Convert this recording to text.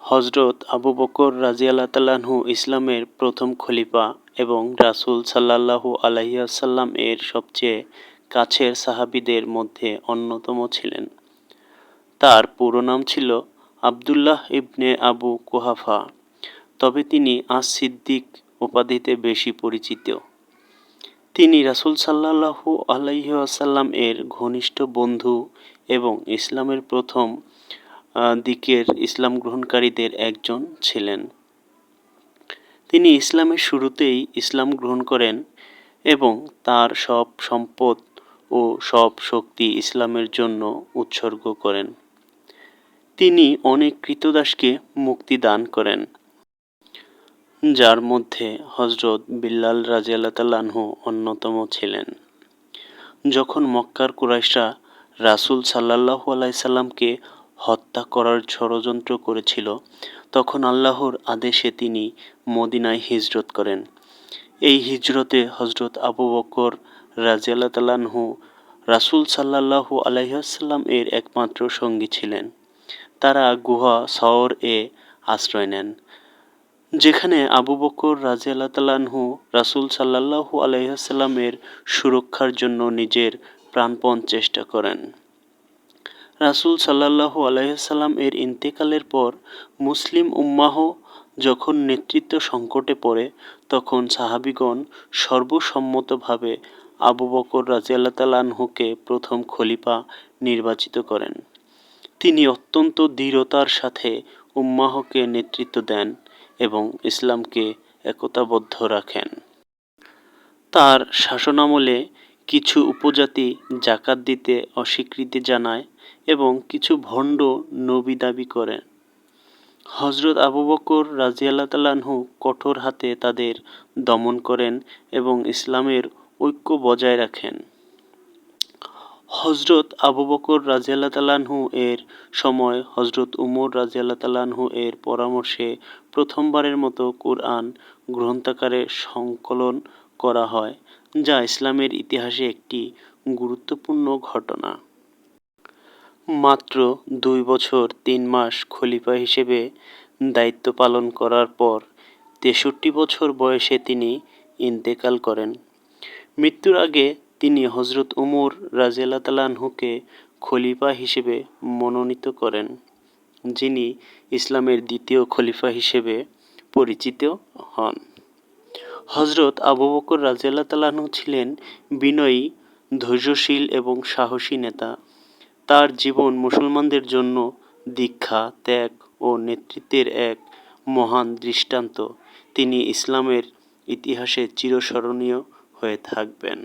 হযরত আবু বকর রাযিয়াল্লাহু তাআলা আনহু ইসলামের প্রথম খলিফা এবং রাসূল সাল্লাল্লাহু আলাইহি ওয়াসাল্লাম এর সবচেয়ে কাছের সাহাবীদের মধ্যে অন্যতম ছিলেন। তার পুরো নাম ছিল আবদুল্লাহ ইবনে আবু কুহাফা, তবে তিনি আস-সিদ্দিক উপাধিতে বেশি পরিচিত। তিনি রাসূল সাল্লাল্লাহু আলাইহি ওয়াসাল্লাম এর ঘনিষ্ঠ বন্ধু এবং ইসলামের প্রথম দিকের ইসলাম গ্রহণকারীদের একজন ছিলেন। তিনি ইসলামের শুরুতেই ইসলাম গ্রহণ করেন এবং তার সব সম্পদ ও সব শক্তি ইসলামের জন্য উৎসর্গ করেন। তিনি অনেক ক্রীতদাসকে মুক্তি দান করেন, যার মধ্যে হযরত বিল্লাল রাযিয়াল্লাহু তাআলা আনহু অন্যতম ছিলেন। যখন মক্কার কুরাইশরা রাসূল সাল্লাল্লাহু আলাইহি সাল্লামকে হত্যা করার ষড়যন্ত্র করেছিল, তখন আল্লাহর আদেশে তিনি মদিনায় হিজরত করেন। এই হিজরতে হযরত আবু বকর রাযিয়াল্লাহু তাআলা আনহু রাসূল সাল্লাল্লাহু আলাইহি ওয়াসাল্লাম এর একমাত্র সঙ্গী ছিলেন। তারা গুহা সওর-এ আশ্রয় নেন, যেখানে আবু বকর রাযিয়াল্লাহু তাআলা আনহু রাসূল সাল্লাল্লাহু আলাইহি ওয়াসাল্লাম এর সুরক্ষার জন্য নিজের প্রাণপণ চেষ্টা করেন। রাসূল সাল্লাল্লাহু আলাইহি ওয়াসাল্লাম এর ইন্তেকালের পর মুসলিম উম্মাহ যখন নেতৃত্ব সংকটে পড়ে, তখন সাহাবীগণ সর্বসম্মতভাবে আবু বকর রাযিয়াল্লাহু তাআলা আনহুকে প্রথম খলিফা নির্বাচিত করেন। তিনি অত্যন্ত দৃঢ়তার সাথে উম্মাহকে নেতৃত্ব দেন এবং ইসলামকে একতাবদ্ধ রাখেন। তার শাসনামলে কিছু উপজাতি যাকাত দিতে অস্বীকৃতি জানায় এবং কিছু ভণ্ড নবী দাবি করে। হযরত আবু বকর রাযিয়াল্লাহু তাআলা আনহু কঠোর হাতে তাদের দমন করেন এবং ইসলামের ঐক্য বজায় রাখেন। হযরত আবু বকর রাযিয়াল্লাহু তাআলা আনহু এর সময় হযরত উমর রাযিয়াল্লাহু তাআলা আনহু এর পরামর্শে প্রথমবারের মতো কুরআন গ্রন্থাকারে সংকলন করা হয়, যা ইসলামের ইতিহাসে একটি গুরুত্বপূর্ণ ঘটনা। মাত্র 2 বছর 3 মাস খলিফা হিসেবে দায়িত্ব পালন করার পর 63 বছর বয়সে তিনি ইন্তেকাল করেন। মৃত্যুর আগে তিনি হযরত উমর রাযিয়াল্লাহু তাআলা আনহুকে খলিফা হিসেবে মনোনীত করেন, যিনি ইসলামের দ্বিতীয় খলিফা হিসেবে পরিচিত হন। হযরত আবু বকর রাযিয়াল্লাহু তাআলা আনহু ছিলেন বিনয়ী, ধৈর্যশীল এবং সাহসী নেতা। তার জীবন মুসলমানদের জন্য দীক্ষা, ত্যাগ ও নেতৃত্বের এক মহান দৃষ্টান্ত। তিনি ইসলামের ইতিহাসে চিরস্মরণীয় হয়ে থাকবেন।